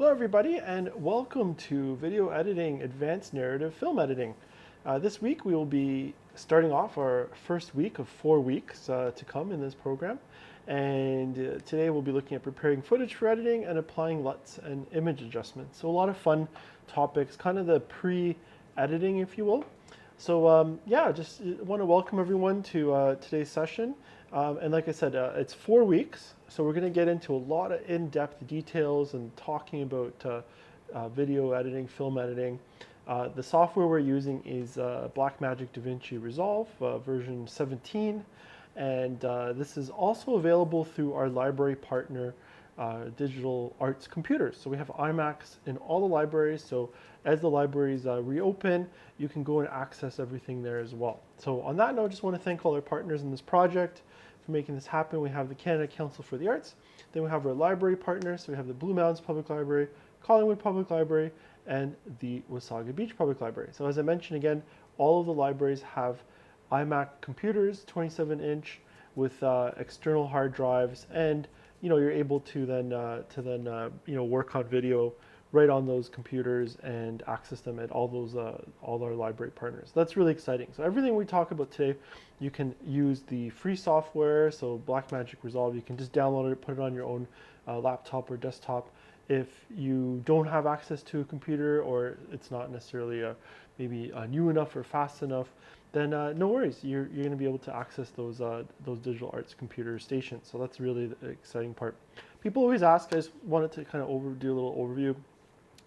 Hello everybody and welcome to Video Editing Advanced Narrative Film Editing. This week we will be starting off our first week of 4 weeks to come in this program. And today we'll be looking at preparing footage for editing and applying LUTs and image adjustments. So a lot of fun topics, kind of the pre-editing if you will. So yeah, just want to welcome everyone to today's session. And like I said, it's 4 weeks, so we're going to get into a lot of in-depth details and talking about video editing, film editing. The software we're using is Blackmagic DaVinci Resolve version 17, and this is also available through our library partner, Digital Arts Computers. So we have iMacs in all the libraries, so as the libraries reopen, you can go and access everything there as well. So on that note, I just want to thank all our partners in this project for making this happen. We have the Canada Council for the Arts, then we have our library partners, so we have the Blue Mountains Public Library, Collingwood Public Library, and the Wasaga Beach Public Library. So as I mentioned again, all of the libraries have iMac computers, 27-inch, with external hard drives, and you're able to then work on video right on those computers and access them at all our library partners. That's really exciting. So everything we talk about today, you can use the free software. So Blackmagic Resolve, you can just download it, put it on your own laptop or desktop. If you don't have access to a computer or it's not necessarily maybe new enough or fast enough, then no worries. You're going to be able to access those digital arts computer stations. So that's really the exciting part. People always ask. I just wanted to kind of do a little overview.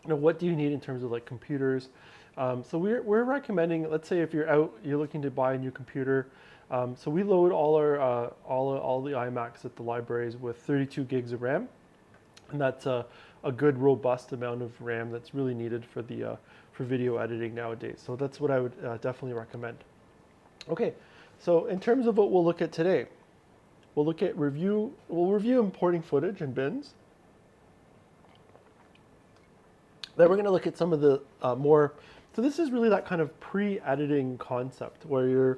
What do you need in terms of like computers? So we're recommending. Let's say if you're looking to buy a new computer. So we load all the iMacs at the libraries with 32 gigs of RAM, and that's a good robust amount of RAM that's really needed for the for video editing nowadays. So that's what I would definitely recommend. Okay, so in terms of what we'll look at today, we'll review importing footage in bins. Then we're going to look at some of the so this is really that kind of pre-editing concept where you're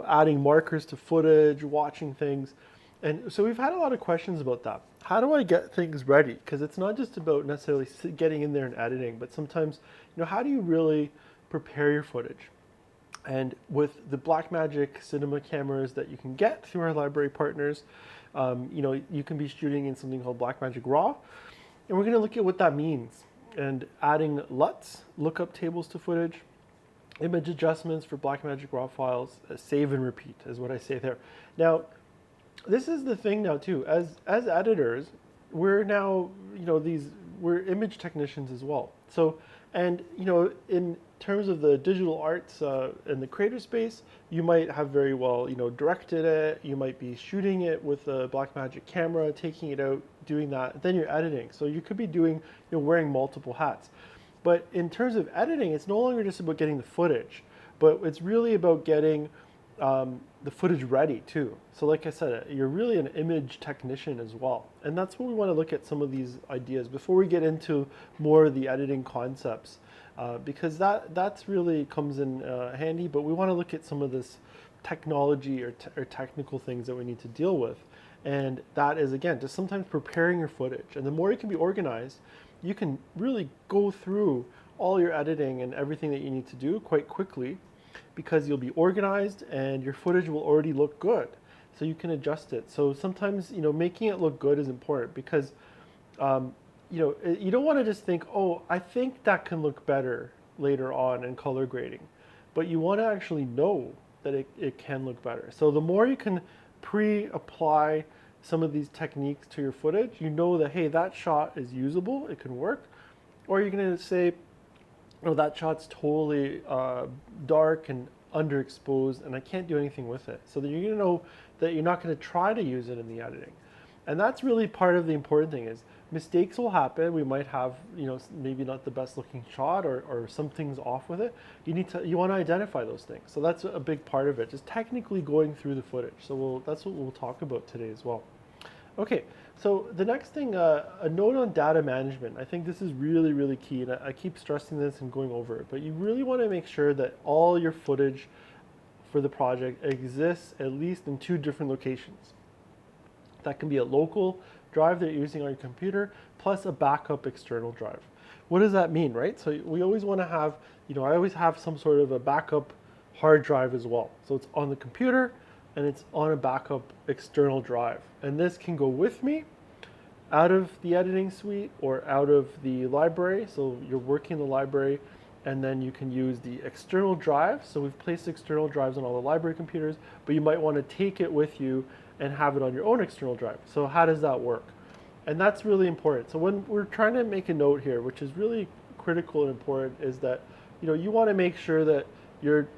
adding markers to footage, watching things. And so we've had a lot of questions about that. How do I get things ready? Because it's not just about necessarily getting in there and editing, but sometimes, how do you really prepare your footage? And with the Blackmagic cinema cameras that you can get through our library partners, you can be shooting in something called Blackmagic RAW. And we're going to look at what that means and adding LUTs, lookup tables to footage, image adjustments for Blackmagic RAW files, save and repeat is what I say there. Now, this is the thing now too. As editors, we're now we're image technicians as well. So in terms of the digital arts and the creator space, you might have very well directed it. You might be shooting it with a Blackmagic camera, taking it out, doing that. Then you're editing. So you could be doing wearing multiple hats. But in terms of editing, it's no longer just about getting the footage, but it's really about getting the footage ready too. So like I said, you're really an image technician as well. And that's what we want to look at some of these ideas before we get into more of the editing concepts, because that's really comes in handy, but we want to look at some of this technology or technical things that we need to deal with. And that is, again, just sometimes preparing your footage. And the more you can be organized, you can really go through all your editing and everything that you need to do quite quickly, because you'll be organized and your footage will already look good, so you can adjust it. So sometimes making it look good is important, because you don't want to just think, oh, I think that can look better later on in color grading, but you want to actually know that it can look better. So the more you can pre-apply some of these techniques to your footage, that hey, that shot is usable, it can work. Or you're going to say, oh, that shot's totally dark and underexposed and I can't do anything with it. So that you're going to know that you're not going to try to use it in the editing. And that's really part of the important thing is mistakes will happen. We might have, maybe not the best looking shot or something's off with it. You want to identify those things. So that's a big part of it, just technically going through the footage. So that's what we'll talk about today as well. Okay, so the next thing, a note on data management. I think this is really, really key, and I keep stressing this and going over it, but you really want to make sure that all your footage for the project exists at least in 2 different locations. That can be a local drive that you're using on your computer plus a backup external drive. What does that mean, right? So we always want to have, I always have some sort of a backup hard drive as well. So it's on the computer and it's on a backup external drive. And this can go with me out of the editing suite or out of the library. So you're working in the library and then you can use the external drive. So we've placed external drives on all the library computers, but you might want to take it with you and have it on your own external drive. So how does that work? And that's really important. So when we're trying to make a note here, which is really critical and important, is that you want to make sure that your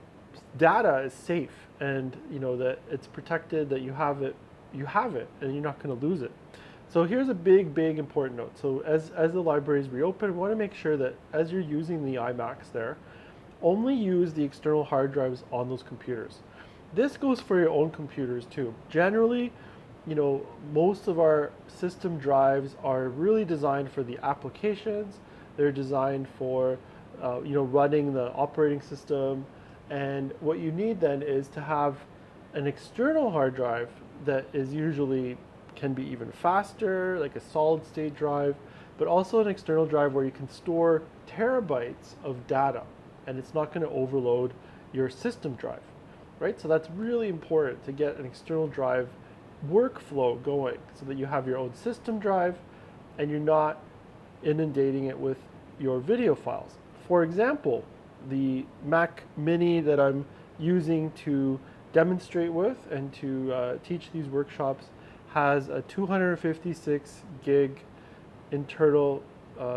data is safe and that it's protected, that you have it, and you're not going to lose it. So here's a big important note. So as the libraries reopen, we want to make sure that as you're using the iMacs there, only use the external hard drives on those computers. This goes for your own computers too. Generally, most of our system drives are really designed for the applications. They're designed for, running the operating system. And what you need then is to have an external hard drive that is usually can be even faster, like a solid state drive, but also an external drive where you can store terabytes of data and it's not going to overload your system drive, right? So that's really important to get an external drive workflow going so that you have your own system drive and you're not inundating it with your video files. For example, the Mac Mini that I'm using to demonstrate with and to teach these workshops has a 256 gig internal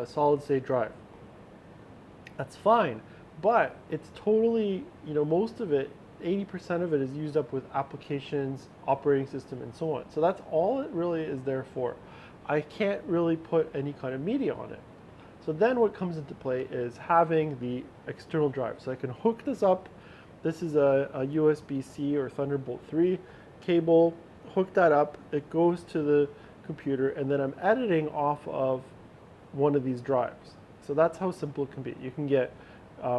solid state drive. That's fine, but it's totally, most of it, 80% of it is used up with applications, operating system, and so on. So that's all it really is there for. I can't really put any kind of media on it. So then what comes into play is having the external drive. So I can hook this up. This is a USB-C or Thunderbolt 3 cable. Hook that up. It goes to the computer, and then I'm editing off of one of these drives. So that's how simple it can be. You can get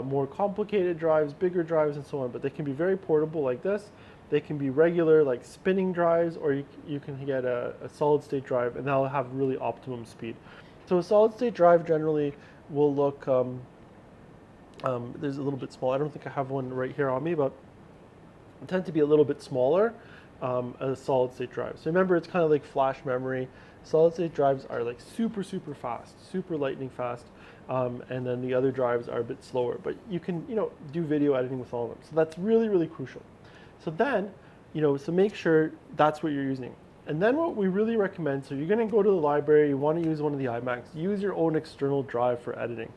more complicated drives, bigger drives, and so on, but they can be very portable like this. They can be regular, like spinning drives, or you can get a solid state drive, and that'll have really optimum speed. So a solid state drive generally will look, there's a little bit small. I don't think I have one right here on me, but they tend to be a little bit smaller, a solid state drive. So remember, it's kind of like flash memory. Solid state drives are like super fast, super lightning fast. And then the other drives are a bit slower, but you can, do video editing with all of them. So that's really crucial. So then, so make sure that's what you're using. And then what we really recommend, so you're going to go to the library, you want to use one of the iMacs, use your own external drive for editing.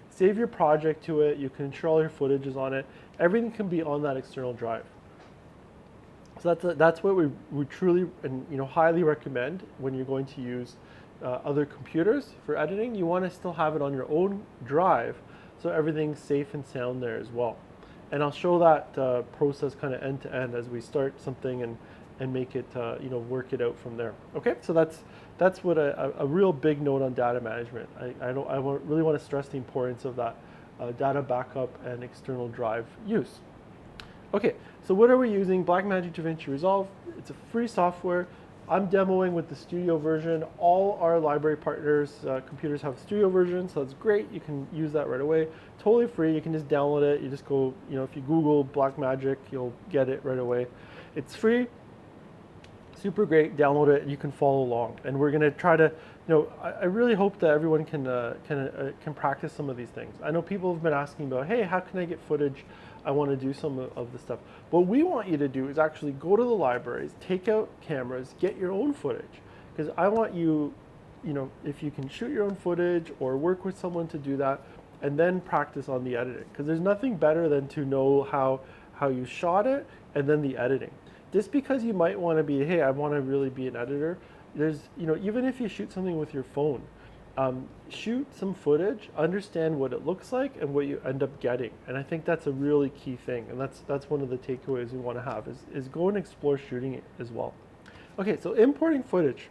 Save your project to it, you can ensure all your footage is on it. Everything can be on that external drive. So that's what we truly and highly recommend when you're going to use other computers for editing. You want to still have it on your own drive so everything's safe and sound there as well. And I'll show that process kind of end to end as we start something and make it work it out from there. Okay, so that's what a real big note on data management. I really want to stress the importance of that data backup and external drive use. Okay, so what are we using? Blackmagic DaVinci Resolve. It's a free software. I'm demoing with the studio version. All our library partners' computers have studio version, so that's great. You can use that right away. Totally free. You can just download it. You just go, if you Google Blackmagic, you'll get it right away. It's free. Super great. Download it and you can follow along. And we're going to try to, I really hope that everyone can practice some of these things. I know people have been asking about, hey, how can I get footage? I want to do some of the stuff. What we want you to do is actually go to the libraries, take out cameras, get your own footage. Because I want you, if you can shoot your own footage or work with someone to do that, and then practice on the editing. Because there's nothing better than to know how you shot it and then the editing. Just because you might want to be, hey, I want to really be an editor, there's, even if you shoot something with your phone, shoot some footage, understand what it looks like and what you end up getting. And I think that's a really key thing. And that's one of the takeaways we want to have is go and explore shooting it as well. Okay, so importing footage.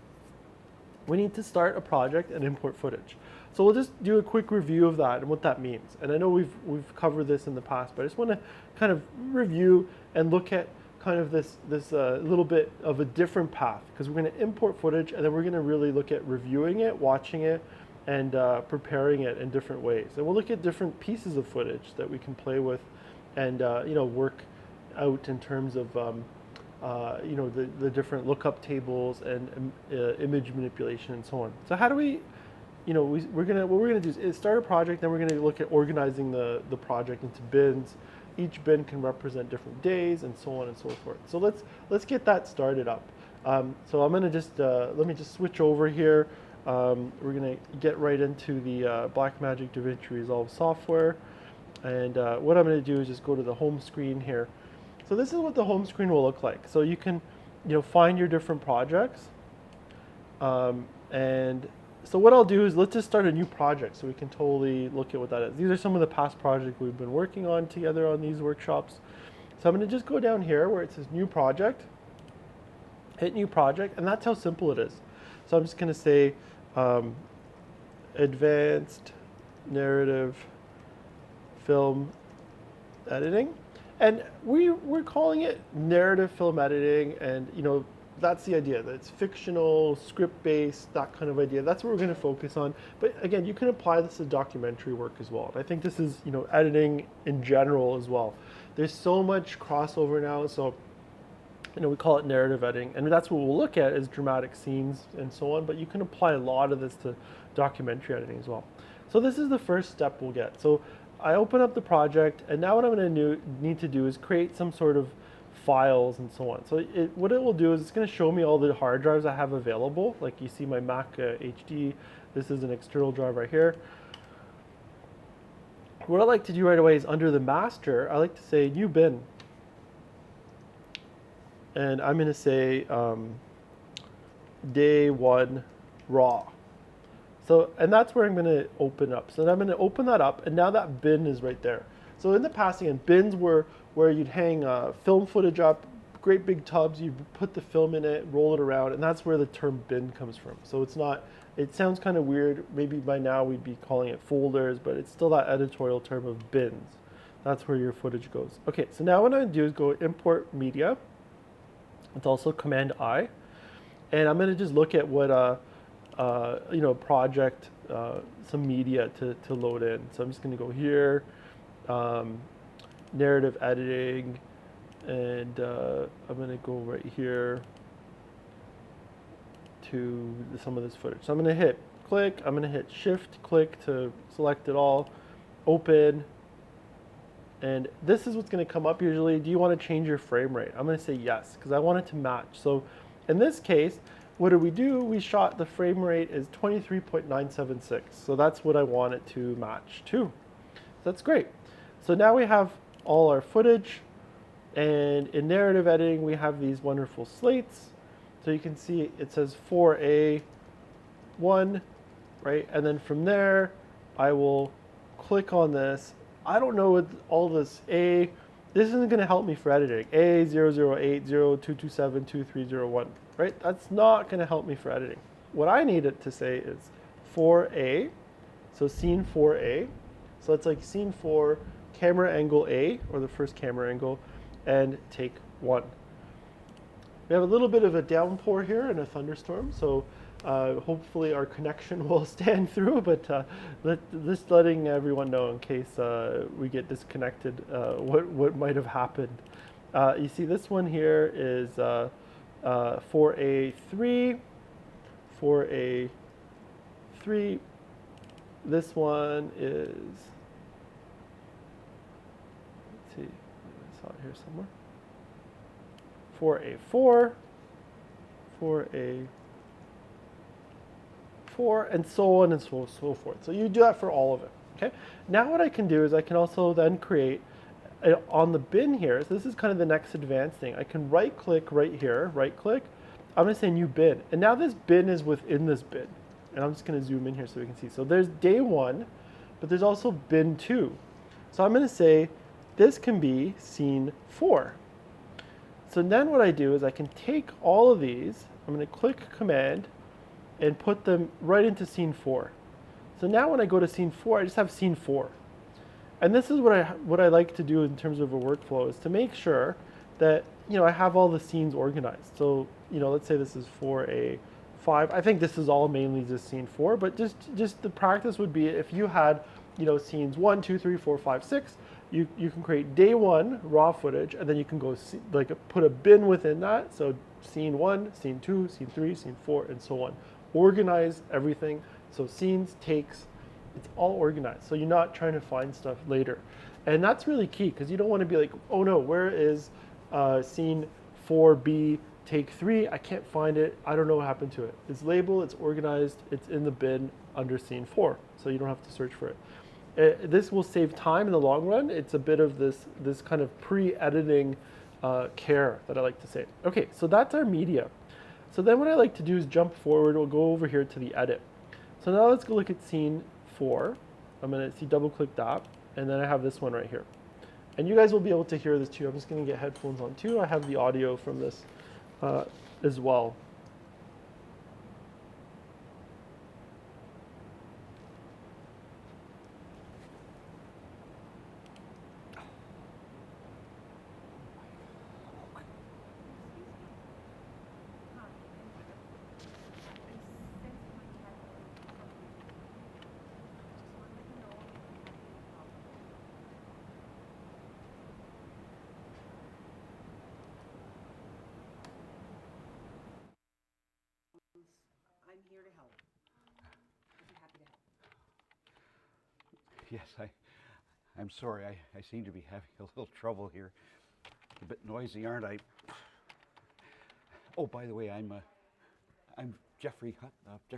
We need to start a project and import footage. So we'll just do a quick review of that and what that means. And I know we've covered this in the past, but I just want to kind of review and look at kind of this little bit of a different path, because we're going to import footage and then we're going to really look at reviewing it, watching it, and preparing it in different ways. And we'll look at different pieces of footage that we can play with and work out in terms of the different lookup tables and image manipulation and so on. So how do we, what we're gonna do is start a project, then we're gonna look at organizing the project into bins. Each bin can represent different days and so on and so forth. So let's get that started up. So I'm gonna just let me just switch over here. We're gonna get right into the Blackmagic DaVinci Resolve software, and what I'm gonna do is just go to the home screen here. So this is what the home screen will look like. So you can find your different projects, and so what I'll do is let's just start a new project so we can totally look at what that is. These are some of the past projects we've been working on together on these workshops. So I'm going to just go down here where it says new project, hit new project, and that's how simple it is. So I'm just going to say advanced narrative film editing. And we're calling it narrative film editing, and that's the idea, that it's fictional, script-based, that kind of idea. That's what we're going to focus on. But again, you can apply this to documentary work as well. And I think this is, editing in general as well. There's so much crossover now, so we call it narrative editing, and that's what we'll look at is dramatic scenes and so on. But you can apply a lot of this to documentary editing as well. So this is the first step we'll get. So I open up the project, and now what I'm going to need to do is create some sort of files and so on. So what it will do is it's going to show me all the hard drives I have available. Like you see my Mac HD. This is an external drive right here. What I like to do right away is under the master, I like to say new bin. And I'm going to say day 1 raw. So, and that's where I'm going to open up. So I'm going to open that up, and now that bin is right there. So in the past, again, bins were where you'd hang film footage up, great big tubs, you put the film in it, roll it around, and that's where the term bin comes from. So it's not, it sounds kind of weird, maybe by now we'd be calling it folders, but it's still that editorial term of bins. That's where your footage goes. Okay, so now what I'm going to do is go import media. It's also Command I, and I'm going to just look at what project, some media to load in. So I'm just going to go here, narrative editing, and I'm going to go right here to some of this footage. So I'm going to hit click, I'm going to hit shift click to select it all, open, and this is what's going to come up usually. Do you want to change your frame rate? I'm going to say yes, because I want it to match. So in this case, what do? We shot the frame rate is 23.976. So that's what I want it to match to. That's great. So now we have all our footage, and in narrative editing, we have these wonderful slates. So you can see it says 4A1, right? And then from there, I will click on this. I don't know what all this this isn't going to help me for editing. A00802272301, right? That's not going to help me for editing. What I need it to say is 4A, so scene 4A. So it's like scene 4, camera angle A, or the first camera angle, and take 1. We have a little bit of a downpour here and a thunderstorm, so hopefully our connection will stand through, but just letting everyone know in case we get disconnected, what might have happened. You see this one here is 4A3, 4A3. This one is, let's see, I saw it here somewhere. 4A4, 4A4, and so on and so forth. So you do that for all of it. Okay. Now what I can do is I can also then create on the bin here. So this is kind of the next advanced thing. I can right click right here, right click. I'm going to say new bin, and now this bin is within this bin. And I'm just going to zoom in here so we can see. So there's day 1, but there's also bin 2. So I'm going to say this can be scene 4. So then what I do is I can take all of these, I'm going to click command and put them right into scene 4. So now when I go to scene 4, I just have scene 4. And this is what I like to do in terms of a workflow, is to make sure that, I have all the scenes organized. So, let's say this is for a 5. I think this is all mainly just scene 4, but just the practice would be if you had, scenes 1, 2, 3, 4, 5, 6, you can create day 1 raw footage, and then you can go put a bin within that. So scene 1, scene 2, scene 3, scene 4, and so on. Organize everything. So scenes, takes, it's all organized. So you're not trying to find stuff later. And that's really key, because you don't want to be like, oh no, where is scene 4B, take 3? I can't find it. I don't know what happened to it. It's labeled, it's organized, it's in the bin under scene 4. So you don't have to search for it. This will save time in the long run. It's a bit of this kind of pre-editing care that I like to say. Okay, so that's our media. So then what I like to do is jump forward. We'll go over here to the edit. So now let's go look at scene 4. I'm going to double click that, and then I have this one right here. And you guys will be able to hear this too. I'm just going to get headphones on too. I have the audio from this as well. I'm here to help. I'd be happy to help. Yes, I'm sorry. I seem to be having a little trouble here. A bit noisy, aren't I? Oh, by the way, I'm Jeffrey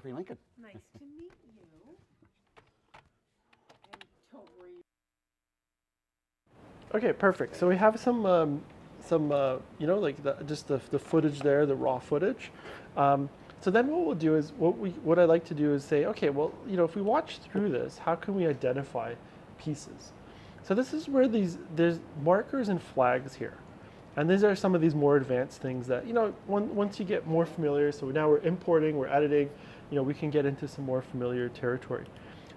Lincoln. Nice to meet you. And don't worry. Okay, perfect. So we have some like just the footage there, the raw footage. So then what we'll do is what I like to do is say, okay, well, if we watch through this, how can we identify pieces? So this is where there's markers and flags here. And these are some of these more advanced things that, once you get more familiar, so now we're importing, we're editing, we can get into some more familiar territory.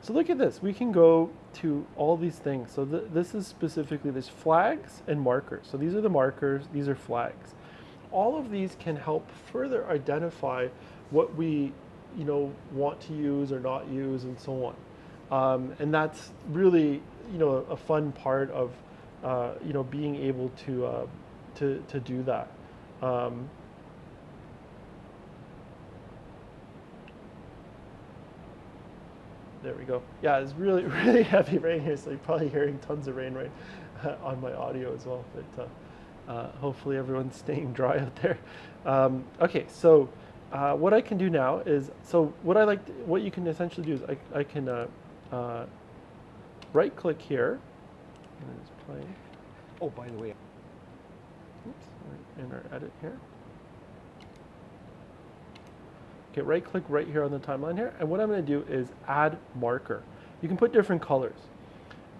So look at this, we can go to all these things. So this is specifically, there's flags and markers. So these are the markers, these are flags. All of these can help further identify what we, want to use or not use and so on. And that's really, a fun part of, being able to do that. There we go. Yeah, it's really, really heavy rain here, so you're probably hearing tons of rain right on my audio as well. But hopefully everyone's staying dry out there. Okay, so what I can do now is, what you can essentially do is I can right-click here, and it's playing. Oh, by the way. Oops, we're in our edit here. Okay, right-click right here on the timeline here, and what I'm going to do is add marker. You can put different colors,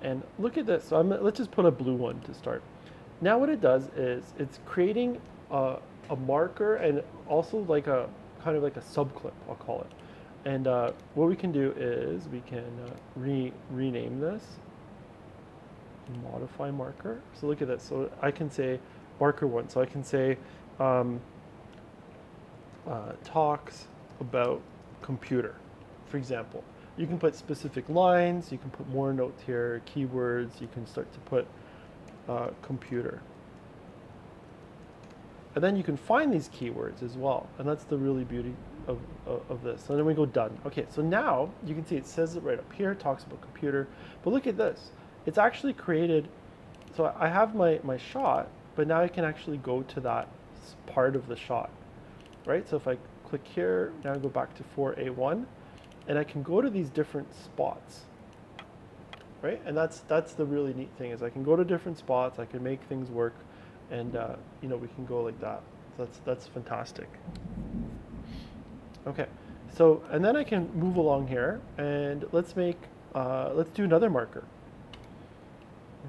and look at this. So let's just put a blue one to start. Now what it does is it's creating a marker and also like a kind of like a subclip, I'll call it. And what we can do is we can rename this, modify marker. So look at this. So I can say marker 1. So I can say talks about computer, for example. You can put specific lines, you can put more notes here, keywords, you can start to put computer. And then you can find these keywords as well. And that's the really beauty of this. So then we go done. Okay, so now you can see it says it right up here, talks about computer. But look at this. It's actually created, so I have my shot, but now I can actually go to that part of the shot, right? So if I click here, now I go back to 4A1, and I can go to these different spots, right? And that's the really neat thing, is I can go to different spots, I can make things work, and we can go like that. So that's fantastic. Okay, so and then I can move along here, and let's do another marker.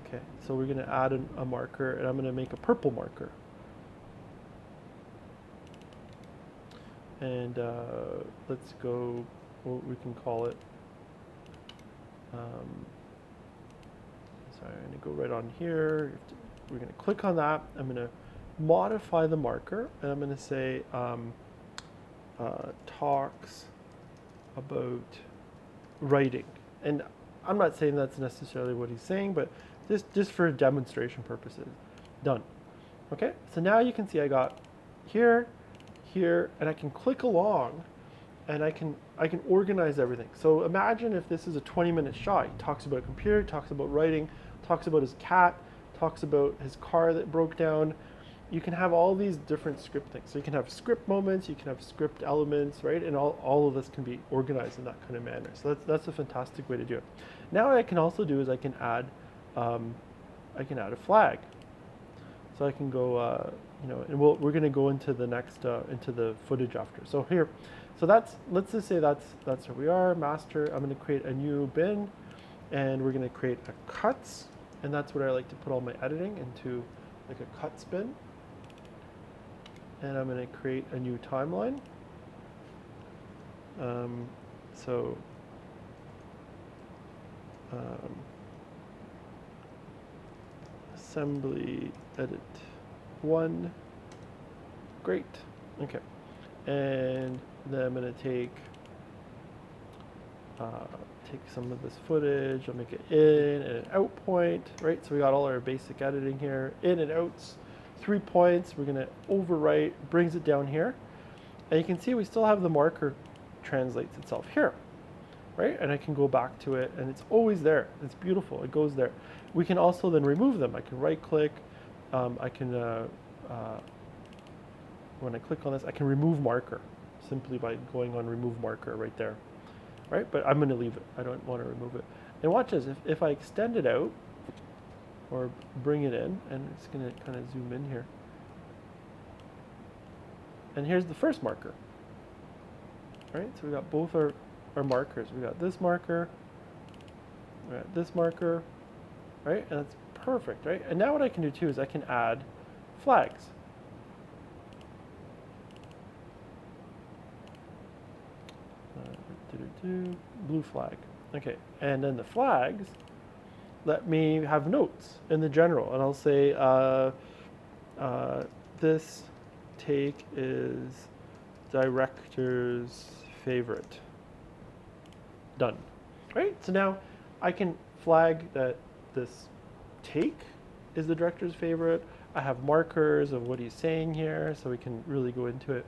Okay, so we're going to add a marker, and I'm going to make a purple marker. And let's go, what we can call it. Sorry, I'm going to go right on here. We're going to click on that. I'm going to modify the marker, and I'm going to say talks about writing. And I'm not saying that's necessarily what he's saying, but just for demonstration purposes. Done. Okay, so now you can see I got here, here, and I can click along, and I can organize everything. So imagine if this is a 20-minute shot. He talks about a computer, talks about writing, talks about his cat, talks about his car that broke down. You can have all these different script things. So you can have script moments, you can have script elements, right? And all of this can be organized in that kind of manner. So that's a fantastic way to do it. Now what I can also do is I can add a flag. So I can go, you know, and we're going to go into the next, into the footage after. So here, so let's just say that's where we are, master. I'm going to create a new bin, and we're going to create a cuts, and that's what I like to put all my editing into, like a cuts bin. And I'm going to create a new timeline. Assembly edit 1. Great. Okay. And then I'm going to take some of this footage. I'll make it in and an out point, right? So we got all our basic editing here, in and outs, 3 points. We're going to overwrite, brings it down here. And you can see we still have the marker translates itself here, right? And I can go back to it, and it's always there. It's beautiful. It goes there. We can also then remove them. I can right-click. I can, when I click on this, I can remove marker simply by going on remove marker right there, right? But I'm going to leave it. I don't want to remove it. And watch this. If I extend it out or bring it in, and it's going to kind of zoom in here. And here's the first marker, right? So we got both our markers. We got this marker, we got this marker, right? And that's perfect, right? And now what I can do too is I can add flags. Blue flag. Okay, and then the flags let me have notes in the general, and I'll say this take is director's favorite. Done. Right? So now I can flag that this take is the director's favorite. I have markers of what he's saying here, so we can really go into it.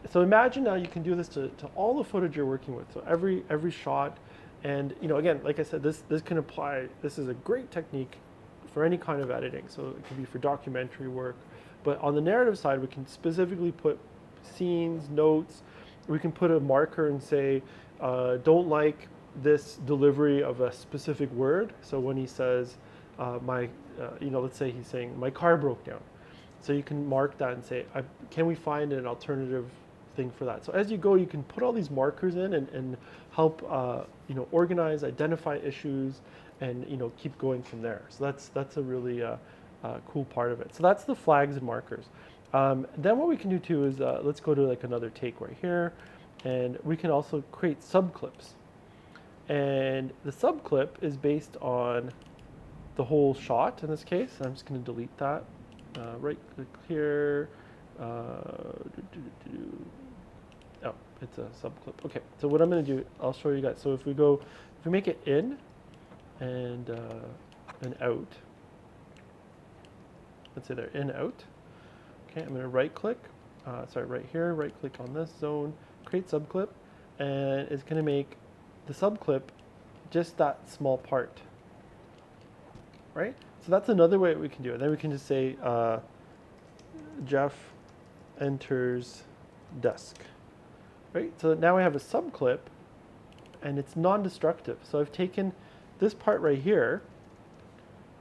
So imagine now you can do this to all the footage you're working with. So every shot, and you know, again, like I said, this can apply. This is a great technique for any kind of editing. So it can be for documentary work, but on the narrative side, we can specifically put scenes, notes. We can put a marker and say, don't like this delivery of a specific word. So when he says, let's say he's saying, my car broke down. So you can mark that and say, can we find an alternative thing for that? So as you go, you can put all these markers in and help organize, identify issues, and keep going from there. So that's a really cool part of it. So that's the flags and markers. Then what we can do too is let's go to like another take right here, and we can also create subclips. And the subclip is based on the whole shot in this case. I'm just going to delete that. Right click here. Oh, it's a subclip. Okay, so what I'm going to do, I'll show you guys. So if we make it in and out, let's say they're in, out. Okay, I'm going to right click, right here, right click on this zone, create subclip, and it's going to make the subclip just that small part, right? So that's another way we can do it. Then we can just say, Jeff enters desk, right? So now we have a subclip, and it's non-destructive. So I've taken this part right here,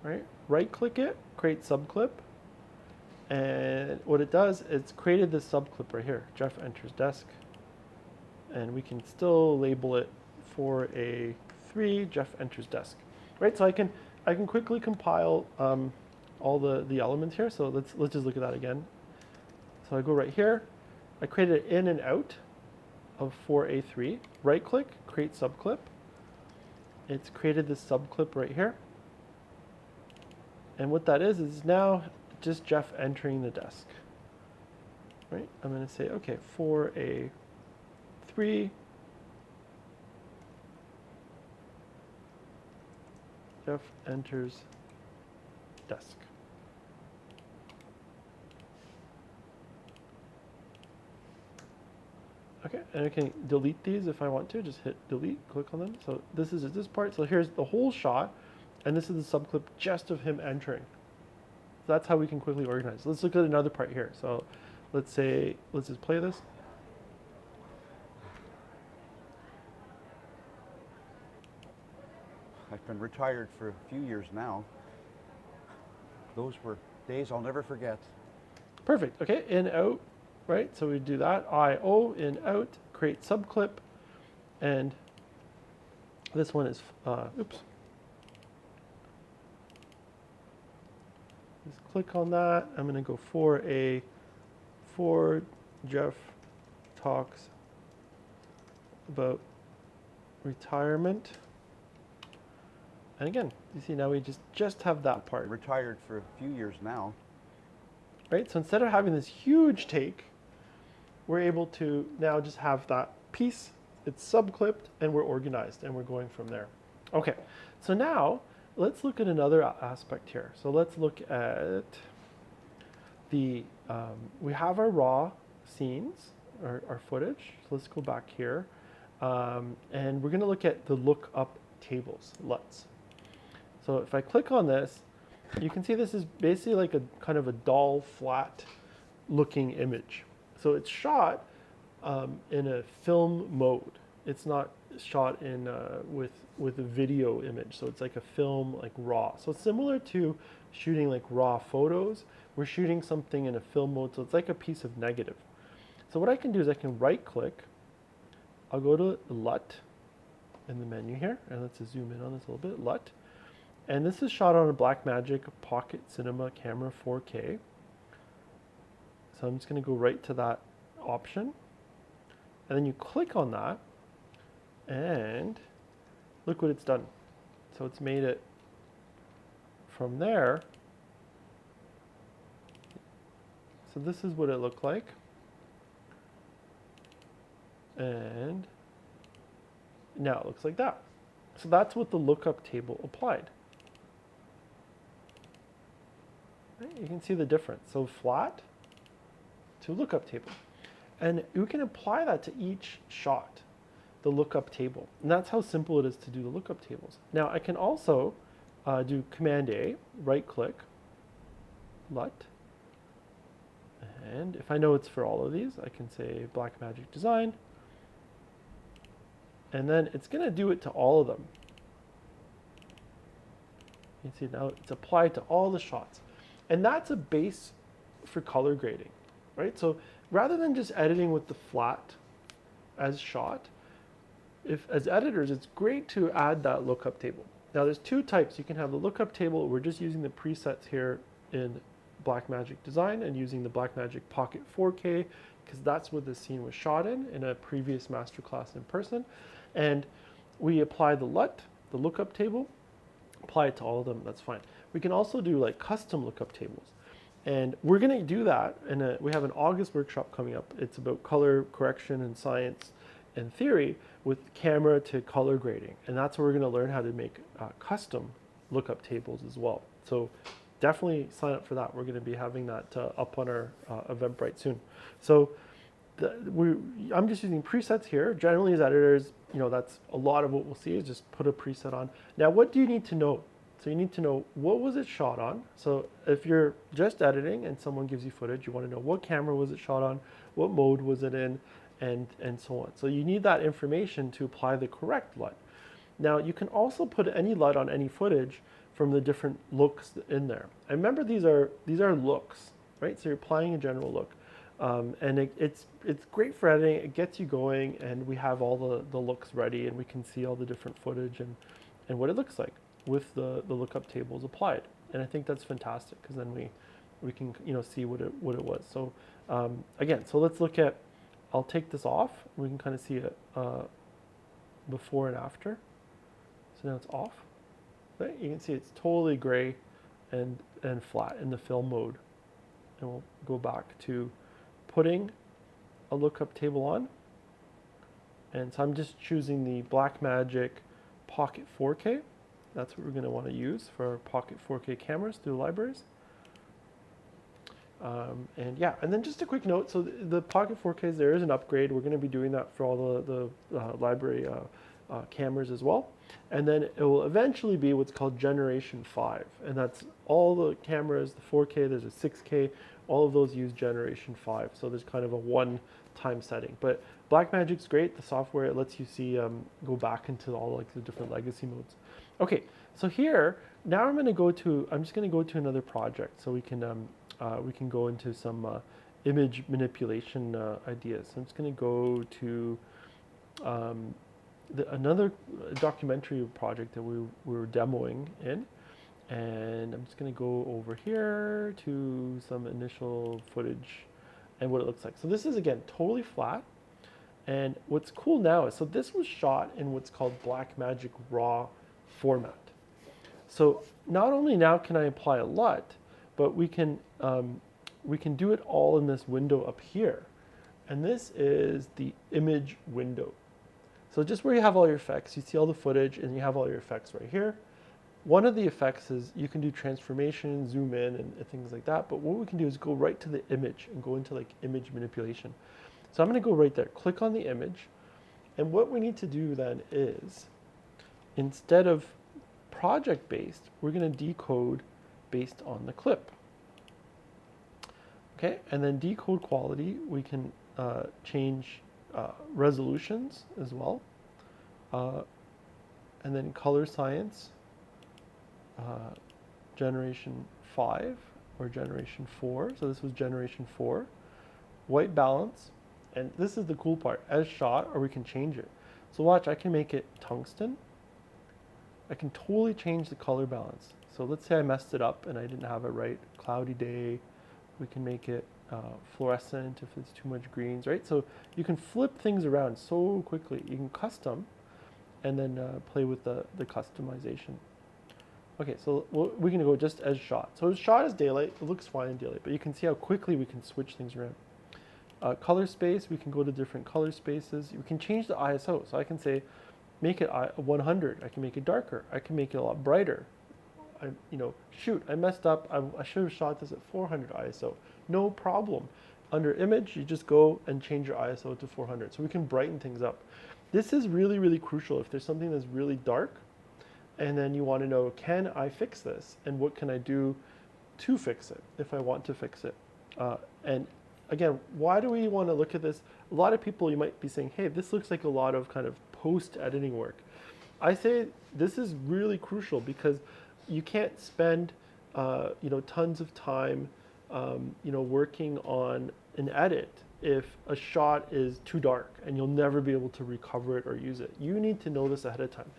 right? Right-click it, create subclip, and what it does, it's created this subclip right here, Jeff enters desk, and we can still label it 4A3, Jeff enters desk, right? So I can quickly compile all the elements here. So let's just look at that again. So I go right here. I created an in and out of 4A3. Right click, create subclip. It's created this subclip right here. And what that is now just Jeff entering the desk. Right? I'm going to say, okay, for a 3, Jeff enters desk. Okay, and I can delete these if I want to. Just hit delete, click on them. So this is this part. So here's the whole shot, and this is the subclip just of him entering. So that's how we can quickly organize. Let's look at another part here. So let's just play this. I've been retired for a few years now. Those were days I'll never forget. Perfect. Okay, in, out, right? So we do that. I/O, in, out, create subclip, and this one is, oops. Just click on that. I'm going to go for Jeff talks about retirement. And again, you see now we just have that part. Retired for a few years now. Right? So instead of having this huge take, we're able to now just have that piece, it's subclipped, and we're organized, and we're going from there. Okay, so now let's look at another aspect here. So let's look at the, we have our raw scenes, our footage. So let's go back here. And we're going to look at the lookup tables, LUTs. So if I click on this, you can see this is basically like a kind of a dull, flat looking image. So it's shot in a film mode. It's not shot in with a video image. So it's like a film, like raw. So similar to shooting like raw photos, we're shooting something in a film mode. So it's like a piece of negative. So what I can do is I can right click. I'll go to LUT in the menu here, and let's just zoom in on this a little bit, LUT. And this is shot on a Blackmagic Pocket Cinema Camera 4K. So I'm just going to go right to that option. And then you click on that, and look what it's done. So it's made it from there. So this is what it looked like. And now it looks like that. So that's what the lookup table applied. Right? You can see the difference. So flat to lookup table. And you can apply that to each shot, the lookup table. And that's how simple it is to do the lookup tables. Now I can also do Command A, right click, LUT. And if I know it's for all of these, I can say Blackmagic Design. And then it's going to do it to all of them. You can see now it's applied to all the shots. And that's a base for color grading, right? So rather than just editing with the flat as shot, as editors, it's great to add that lookup table. Now there's two types. You can have the lookup table. We're just using the presets here in Blackmagic Design and using the Blackmagic Pocket 4K because that's what the scene was shot in a previous masterclass in person. And we apply the LUT, the lookup table, apply it to all of them, that's fine. We can also do like custom lookup tables. And we're gonna do that, we have an August workshop coming up. It's about color correction and science and theory with camera to color grading. And that's where we're gonna learn how to make custom lookup tables as well. So definitely sign up for that. We're gonna be having that up on our Eventbrite soon. So I'm just using presets here. Generally as editors, that's a lot of what we'll see is just put a preset on. Now, what do you need to know? So you need to know what was it shot on. So if you're just editing and someone gives you footage, you want to know what camera was it shot on, what mode was it in, and so on. So you need that information to apply the correct LUT. Now you can also put any LUT on any footage from the different looks in there. And remember these are looks, right? So you're applying a general look. And it's great for editing. It gets you going, and we have all the looks ready, and we can see all the different footage and what it looks like with the lookup tables applied. And I think that's fantastic because then we can see what it was. So again, so let's look at. I'll take this off. We can kind of see it before and after. So now it's off. Right? You can see it's totally gray and flat in the film mode. and we'll go back to putting a lookup table on. And so I'm just choosing the Blackmagic Pocket 4K. That's what we're going to want to use for our Pocket 4K cameras through the libraries. And yeah, and then just a quick note, so the Pocket 4Ks, there is an upgrade. We're going to be doing that for all the library cameras as well. And then it will eventually be what's called Generation 5. And that's all the cameras, the 4K, there's a 6K, all of those use Generation 5. So there's kind of a one-time setting. But Blackmagic's great. The software, it lets you see, go back into all like the different legacy modes. Okay, so here, now I'm just going to go to another project so we can go into some image manipulation ideas. So I'm just going to go to another documentary project that we were demoing in. And I'm just going to go over here to some initial footage and what it looks like. So this is, again, totally flat. And what's cool now is, so this was shot in what's called Blackmagic RAW format. So not only now can I apply a LUT, but we can do it all in this window up here. And this is the image window. So just where you have all your effects, you see all the footage and you have all your effects right here. One of the effects is you can do transformation, zoom in, and things like that. But what we can do is go right to the image and go into like image manipulation. So I'm going to go right there, click on the image. And what we need to do then is, instead of project-based, we're going to decode based on the clip. Okay, and then decode quality, we can change resolutions as well. And then color science, generation 5 or generation 4. So this was generation 4. White balance, and this is the cool part, as shot, or we can change it. So watch, I can make it tungsten. I can totally change the color balance. So let's say I messed it up and I didn't have it right. Cloudy day, we can make it fluorescent if it's too much greens, right? So you can flip things around so quickly. You can custom and then play with the customization. Okay, so we're gonna go just as shot. So it's shot as daylight, it looks fine in daylight, but you can see how quickly we can switch things around. Color space, we can go to different color spaces. We can change the ISO. So I can say, make it 100. I can make it darker. I can make it a lot brighter. Shoot, I messed up. I should have shot this at 400 ISO. No problem. Under image, you just go and change your ISO to 400. So we can brighten things up. This is really, really crucial if there's something that's really dark and then you want to know, can I fix this? And what can I do to fix it if I want to fix it? And again, why do we want to look at this? A lot of people, you might be saying, hey, this looks like a lot of kind of post-editing work. I say this is really crucial because you can't spend tons of time working on an edit if a shot is too dark and you'll never be able to recover it or use it. You need to know this ahead of time.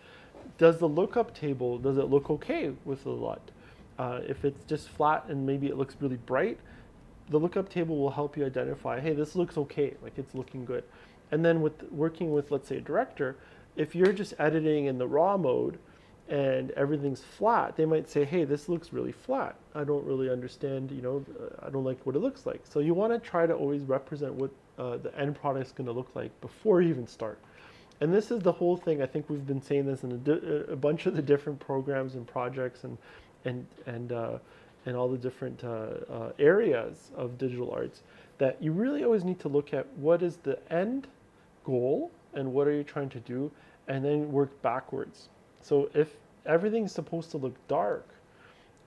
Does the lookup table, does it look okay with the LUT? If it's just flat and maybe it looks really bright, the lookup table will help you identify, hey, this looks okay, like it's looking good. And then with working with, let's say, a director, if you're just editing in the raw mode and everything's flat, they might say, hey, this looks really flat. I don't really understand, I don't like what it looks like. So you want to try to always represent what the end product is going to look like before you even start. And this is the whole thing. I think we've been saying this in a bunch of the different programs and projects and all the different areas of digital arts, that you really always need to look at what is the end goal and what are you trying to do, and then work backwards. So if everything's supposed to look dark,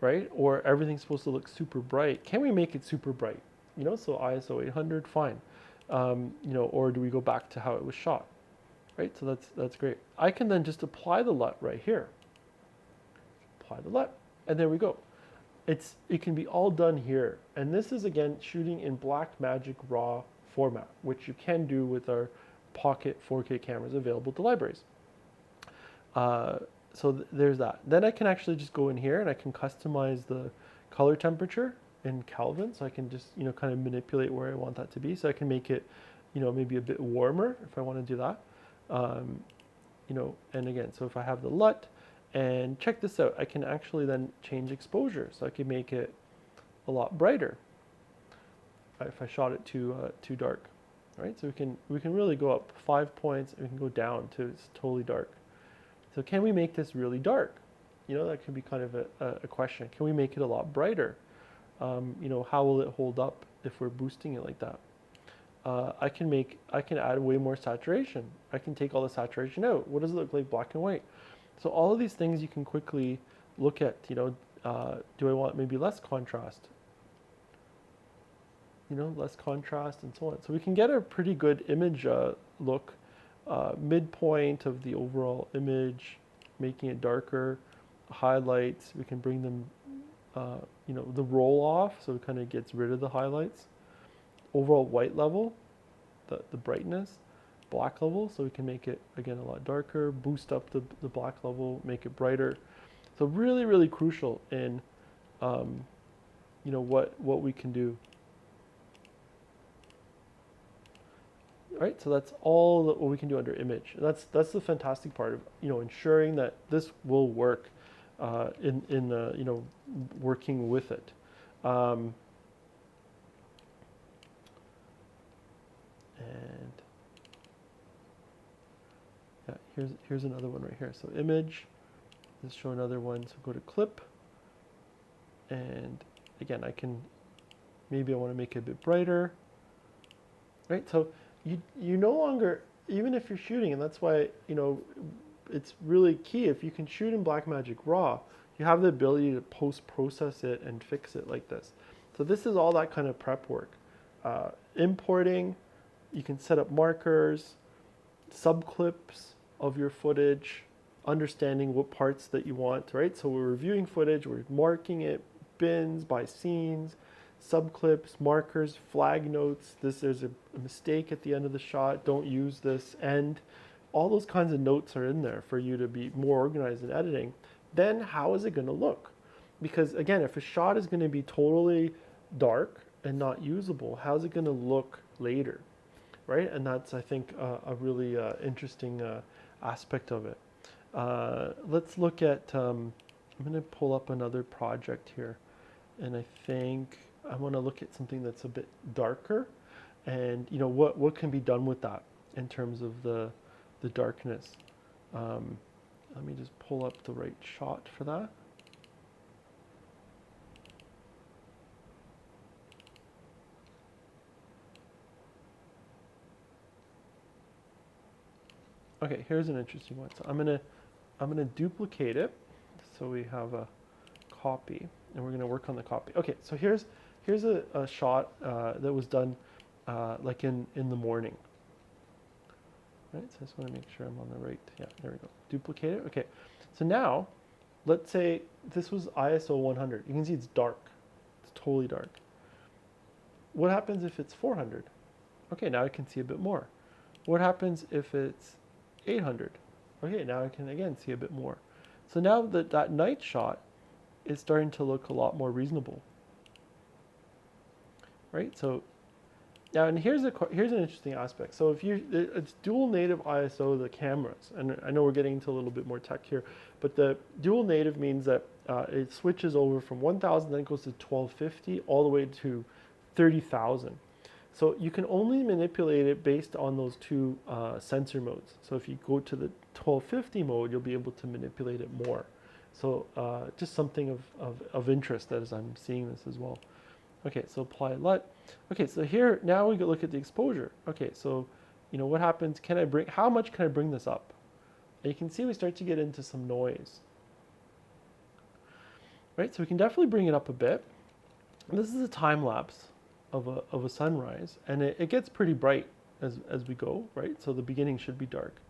right, or everything's supposed to look super bright, can we make it super bright? So ISO 800, fine. Or do we go back to how it was shot? Right, so that's great. I can then just apply the LUT right here. Apply the LUT, and there we go. It can be all done here. And this is, again, shooting in Blackmagic RAW format, which you can do with our Pocket 4K cameras available to libraries. There's that. Then I can actually just go in here and I can customize the color temperature in Kelvin. So I can just, kind of manipulate where I want that to be. So I can make it, maybe a bit warmer if I want to do that. And again, so if I have the LUT, and check this out, I can actually then change exposure. So I can make it a lot brighter. if I shot it too dark, right? So we can really go up 5 points, and we can go down to it's totally dark. So can we make this really dark? You know, that could be kind of a question. Can we make it a lot brighter? You know, how will it hold up if we're boosting it like that? I can add way more saturation. I can take all the saturation out. What does it look like black and white? So all of these things you can quickly look at. You know, do I want maybe less contrast? You know, less contrast and so on. So we can get a pretty good image look, midpoint of the overall image, making it darker. Highlights, we can bring them, you know, the roll off, so it kind of gets rid of the highlights. Overall white level, the brightness, black level, so we can make it, again, a lot darker, boost up the black level, make it brighter. So really, really crucial in, you know, what we can do. Right, so that's all what we can do under image. That's the fantastic part of, you know, ensuring that this will work in you know, working with it. And yeah, here's another one right here. So image, let's show another one. So go to clip, and again, I can, maybe I want to make it a bit brighter. Right, so you no longer, even if you're shooting, and that's why, you know, it's really key, if you can shoot in Blackmagic RAW, you have the ability to post-process it and fix it like this. So this is all that kind of prep work. Importing, you can set up markers, subclips of your footage, understanding what parts that you want, right? So we're reviewing footage, we're marking it, bins by scenes, subclips, markers, flag notes. There's a mistake at the end of the shot, don't use this, and all those kinds of notes are in there for you to be more organized in editing. Then how is it going to look? Because again, if a shot is going to be totally dark and not usable, how's it going to look later, right? And that's, I think, a really interesting aspect of it. Let's look at, I'm going to pull up another project here, and I think I want to look at something that's a bit darker, and you know, what can be done with that in terms of the darkness. Let me just pull up the right shot for that. Okay, here's an interesting one. So I'm gonna duplicate it, so we have a copy, and we're gonna work on the copy. Okay, so here's a shot that was done like in the morning. Right, so I just want to make sure I'm on the right. Yeah, there we go. Duplicate it. Okay, so now let's say this was ISO 100. You can see it's dark. It's totally dark. What happens if it's 400? Okay, now I can see a bit more. What happens if it's 800? Okay, now I can again see a bit more. So now that night shot is starting to look a lot more reasonable. Right, so now, and here's an interesting aspect. So if it's dual native ISO, the cameras, and I know we're getting into a little bit more tech here, but the dual native means that it switches over from 1000, then it goes to 1250, all the way to 30,000. So you can only manipulate it based on those two sensor modes. So if you go to the 1250 mode, you'll be able to manipulate it more. So just something of interest as I'm seeing this as well. Okay, so apply LUT. Okay, so here, now we can look at the exposure. Okay, so, you know, what happens, how much can I bring this up? And you can see we start to get into some noise. Right, so we can definitely bring it up a bit. And this is a time lapse of a sunrise, and it gets pretty bright as we go, right? So the beginning should be dark.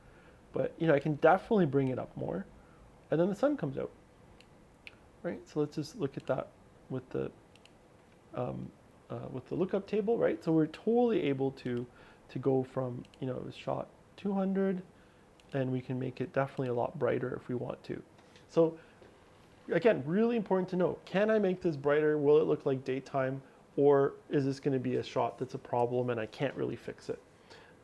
But, you know, I can definitely bring it up more. And then the sun comes out. Right, so let's just look at that with the lookup table, right? So we're totally able to go from, you know, it was shot 200, and we can make it definitely a lot brighter if we want to. So again, really important to know, can I make this brighter? Will it look like daytime? Or is this going to be a shot that's a problem and I can't really fix it?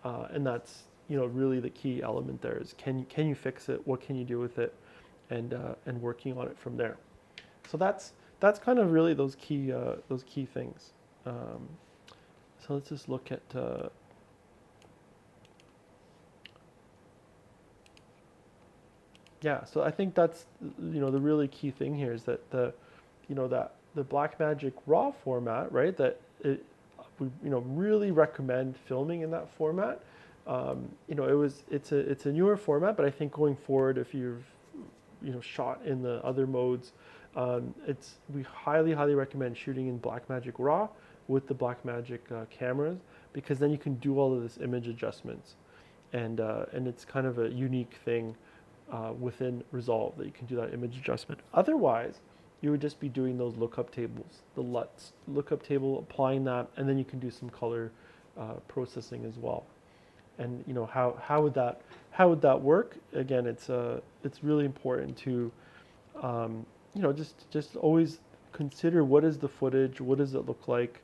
And that's, you know, really the key element there is, can you fix it? What can you do with it? And working on it from there. So that's kind of really those key things. So let's just look at, yeah, so I think that's, the really key thing here is that that the Blackmagic RAW format, right, that we, really recommend filming in that format. It's a newer format, but I think going forward, if you've, shot in the other modes, we highly recommend shooting in Blackmagic RAW with the Blackmagic cameras, because then you can do all of this image adjustments, and it's kind of a unique thing within Resolve that you can do that image adjustment. Otherwise, you would just be doing those lookup tables, the LUTs, lookup table, applying that, and then you can do some color processing as well. And how would that work? Again, it's really important to just always consider, what is the footage, what does it look like.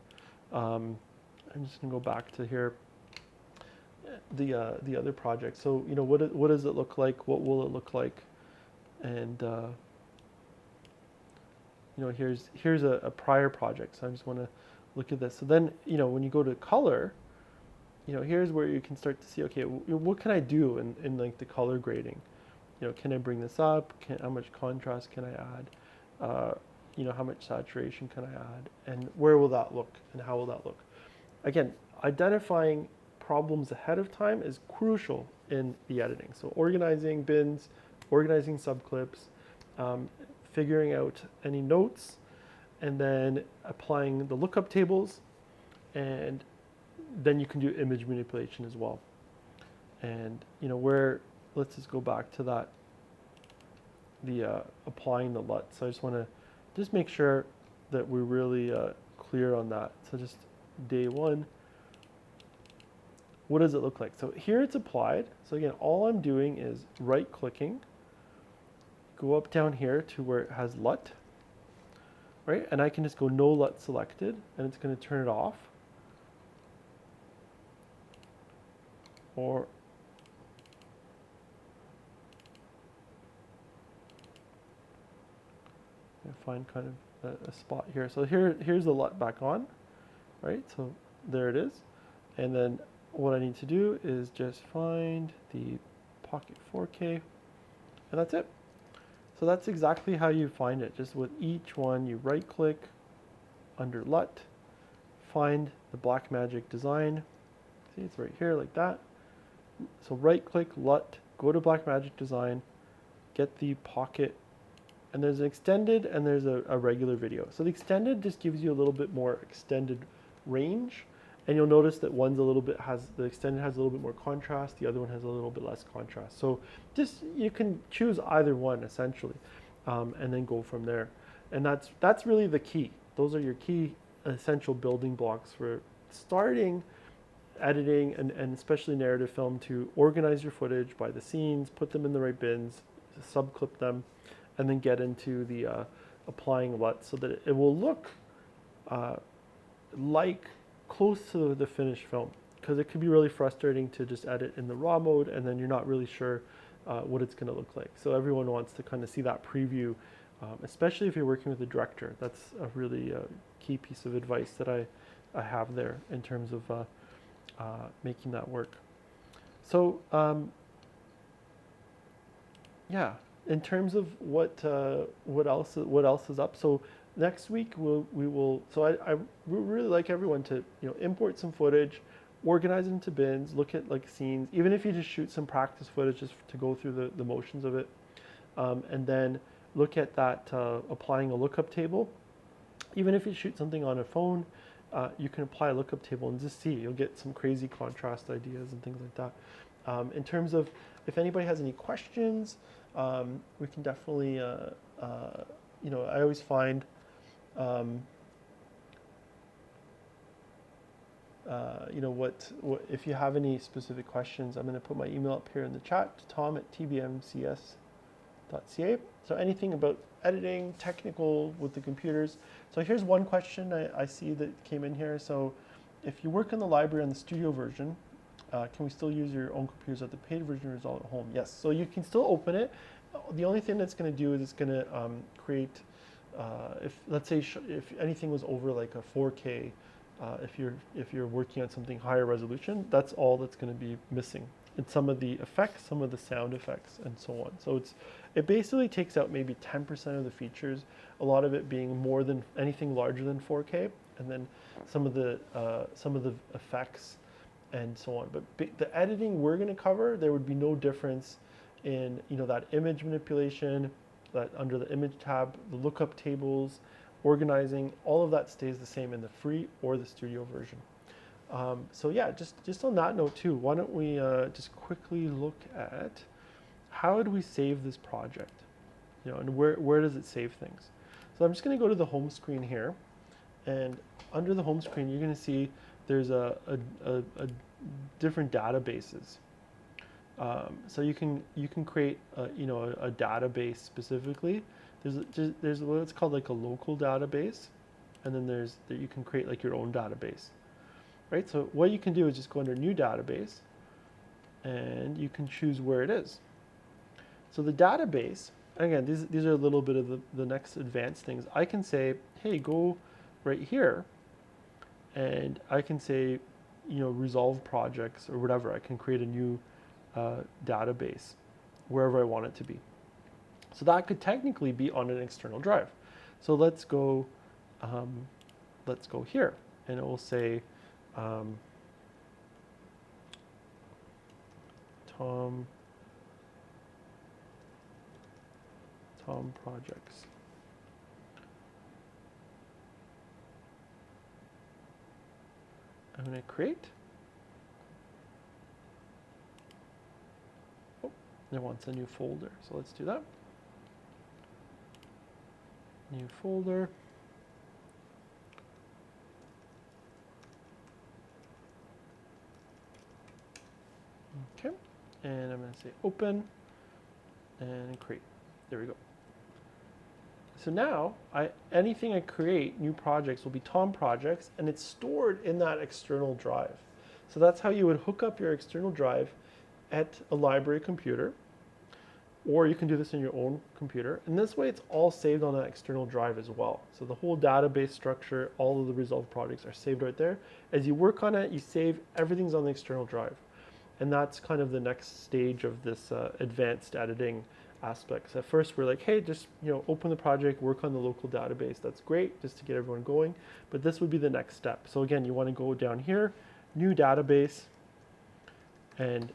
I'm just gonna go back to here, the other project. So what does it look like? What will it look like? And here's a prior project. So I just want to look at this. So then when you go to color, here's where you can start to see, okay, what can I do in like the color grading? Can I bring this up? How much contrast can I add? How much saturation can I add? And where will that look? And how will that look? Again, identifying problems ahead of time is crucial in the editing. So organizing bins, organizing subclips, figuring out any notes, and then applying the lookup tables, and then you can do image manipulation as well. And let's just go back to that, the applying the LUT. So I just want to just make sure that we're really clear on that. So just day one, what does it look like? So here it's applied. So again, all I'm doing is right clicking, go up down here to where it has LUT, right? And I can just go no LUT selected, and it's going to turn it off. Or find kind of a spot here. So here's the LUT back on, right? So there it is. And then what I need to do is just find the Pocket 4K, and that's it. So that's exactly how you find it. Just with each one, you right click under LUT, find the Blackmagic design. See, it's right here like that. So right click LUT, go to Blackmagic design, get the Pocket, and there's an extended and there's a regular video. So the extended just gives you a little bit more extended range, and you'll notice that the extended has a little bit more contrast, the other one has a little bit less contrast. So just, you can choose either one essentially, and then go from there. And that's really the key. Those are your key essential building blocks for starting editing, and especially narrative film, to organize your footage by the scenes, put them in the right bins, subclip them, and then get into the applying LUT so that it will look like close to the finished film. Because it can be really frustrating to just edit in the raw mode and then you're not really sure what it's going to look like. So everyone wants to kind of see that preview, especially if you're working with a director. That's a really key piece of advice that I have there in terms of making that work. So yeah, in terms of what else is up. So next week we will. So I really like everyone to import some footage, organize it into bins, look at like scenes, even if you just shoot some practice footage just to go through the motions of it, and then look at that applying a lookup table. Even if you shoot something on a phone, you can apply a lookup table and just see. You'll get some crazy contrast ideas and things like that. In terms of if anybody has any questions, we can definitely, I always find, what if you have any specific questions, I'm going to put my email up here in the chat, tom@tbmcs.ca. So anything about editing, technical with the computers. So here's one question I see that came in here. So if you work in the library on the studio version, can we still use your own computers at the paid version Resolve at home? Yes, so you can still open it. The only thing that's going to do is it's going to create, if let's say if anything was over like a 4K if you're working on something higher resolution, that's all that's going to be missing. And some of the effects, some of the sound effects, and so on. So it basically takes out maybe 10% of the features, a lot of it being more than anything larger than 4K, and then some of the effects and so on. But the editing we're going to cover, there would be no difference in that image manipulation, that under the image tab, the lookup tables, organizing, all of that stays the same in the free or the studio version. So yeah, just on that note too, why don't we just quickly look at how do we save this project, and where does it save things? So I'm just going to go to the home screen here, and under the home screen, you're going to see there's a different databases. So you can create a database specifically. There's what's called like a local database, and then you can create like your own database. Right, so what you can do is just go under New Database, and you can choose where it is. So the database, again, these are a little bit of the next advanced things. I can say, hey, go right here, and I can say, resolve projects or whatever. I can create a new database wherever I want it to be. So that could technically be on an external drive. So let's go here, and it will say, Tom projects. I'm going to create. Oh, it wants a new folder, so let's do that. New folder. Okay, and I'm going to say open and create. There we go. So now, anything I create, new projects, will be Tom projects, and it's stored in that external drive. So that's how you would hook up your external drive at a library computer, or you can do this in your own computer. And this way, it's all saved on that external drive as well. So the whole database structure, all of the Resolve projects are saved right there. As you work on it, you save, everything's on the external drive. And that's kind of the next stage of this advanced editing aspects. At first, we're like, hey, just open the project, work on the local database. That's great, just to get everyone going. But this would be the next step. So again, you want to go down here, new database, and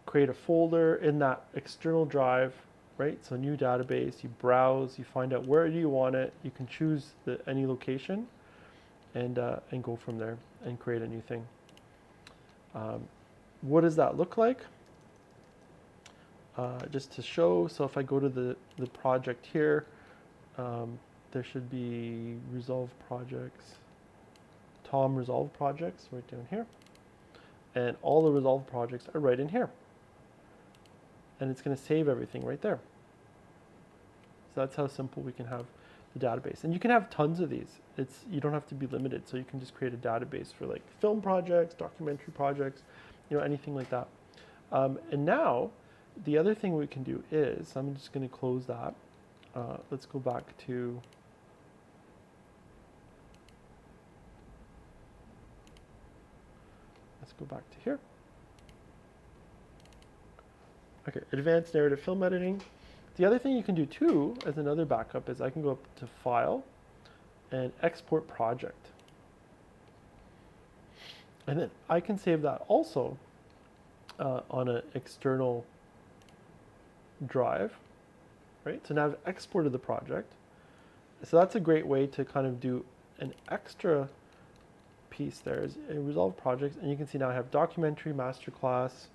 create a folder in that external drive, right? So new database, you browse, you find out where do you want it. You can choose any location, and go from there and create a new thing. What does that look like? Just to show, so if I go to the project here, there should be Resolve projects, Tom Resolve projects right down here. And all the Resolve projects are right in here. And it's going to save everything right there. So that's how simple we can have the database. And you can have tons of these. You don't have to be limited. So you can just create a database for like film projects, documentary projects, anything like that. And now, the other thing we can do is, I'm just going to close that. Let's go back to here. Okay, advanced narrative film editing. The other thing you can do too, as another backup, is I can go up to File and Export Project. And then I can save that also on an external drive, right? So now I've exported the project. So that's a great way to kind of do an extra piece there, is a Resolve projects, and you can see now I have documentary, masterclass,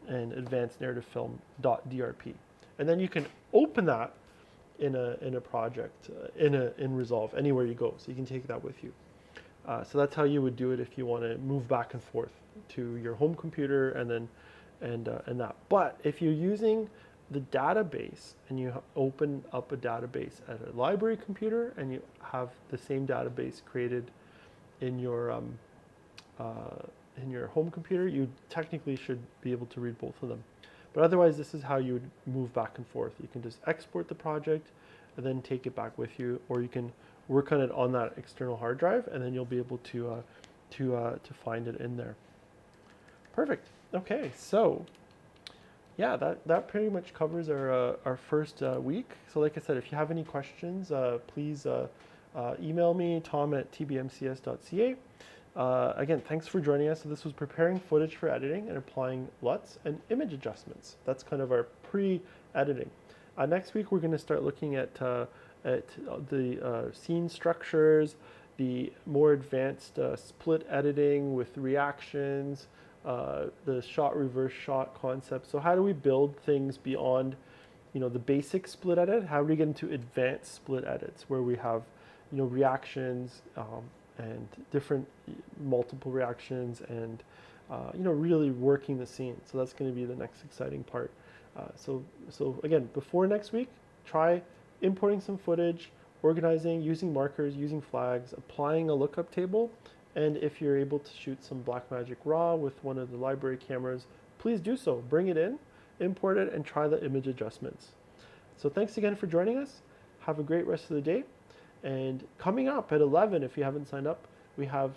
and advanced narrative film.drp. And then you can open that in a project, in Resolve, anywhere you go. So you can take that with you. So that's how you would do it if you want to move back and forth to your home computer and that. But if you're using the database and you open up a database at a library computer and you have the same database created in your home computer, you technically should be able to read both of them. But otherwise, this is how you would move back and forth. You can just export the project, and then take it back with you, or you can work on it on that external hard drive, and then you'll be able to find it in there. Perfect. Okay, so yeah, that pretty much covers our first week. So like I said, if you have any questions, please email me, tom@tbmcs.ca. Again, thanks for joining us. So this was preparing footage for editing and applying LUTs and image adjustments. That's kind of our pre-editing. Next week, we're going to start looking at the scene structures, the more advanced split editing with reactions, the shot reverse shot concept. So how do we build things beyond, the basic split edit? How do we get into advanced split edits where we have, reactions and different multiple reactions and, really working the scene. So that's going to be the next exciting part. So again, before next week, try importing some footage, organizing, using markers, using flags, applying a lookup table. And if you're able to shoot some Blackmagic RAW with one of the library cameras, please do so. Bring it in, import it, and try the image adjustments. So thanks again for joining us. Have a great rest of the day. And coming up at 11, if you haven't signed up, we have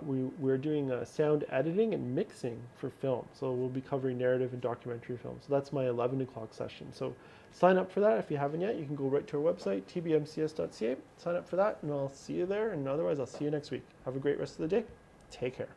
we're doing sound editing and mixing for film. So we'll be covering narrative and documentary film. So that's my 11 o'clock session. So sign up for that if you haven't yet. You can go right to our website, tbmcs.ca, sign up for that, and I'll see you there. And otherwise, I'll see you next week. Have a great rest of the day. Take care.